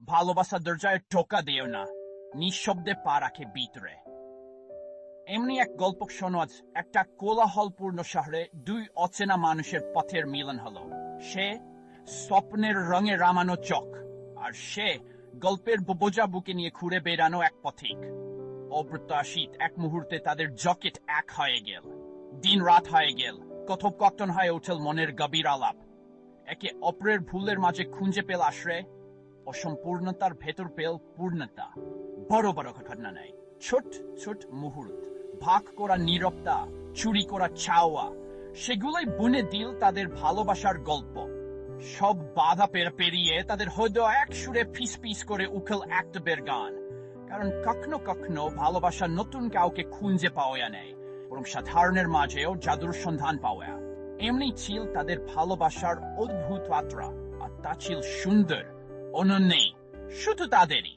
ভালোবাসা দরজায় টোকা দিও না, নিঃশব্দে পা রাখে ভিতরে। এমনি এক গল্প শোনো আজ। একটা কোলাহলপূর্ণ শহরে দুই অচেনা মানুষের পথের মিলন হলো। সে স্বপ্নের রঙে রামানো চোখ, আর সে গল্পের বোঝা বুকে নিয়ে ঘুরে বেড়ানো এক পথিক। অপ্রত্যাশিত এক মুহূর্তে তাদের জকেট এক হয়ে গেল। দিন রাত হয়ে গেল, কথোপকথন হয়ে উঠল মনের গভীর আলাপ। একে অপরের ভুলের মাঝে খুঁজে পেল আশ্রয়, অসম্পূর্ণতার ভেতর পেল পূর্ণতা। বড় বড় ঘটনা নেই, ছোট ছোট মুহূর্ত, ভাগ করা নীরবতা, চুরি করা চাওয়া, সেগুলোই বুনে দিল তাদের ভালোবাসার গল্প। সব বাধা পেরিয়ে তাদের হৃদয় এক সুরে ফিস ফিস করে উঠল একটাবের গান। কারণ কখনো কখনো ভালোবাসা নতুন কাউকে খুঁজে পাওয়া নেই, বরং সাধারণের মাঝেও জাদুর সন্ধান পাওয়া। এমনি ছিল তাদের ভালোবাসার অদ্ভুত যাত্রা, আর তা ছিল সুন্দর, অনন্যই, শুধু তাদেরই।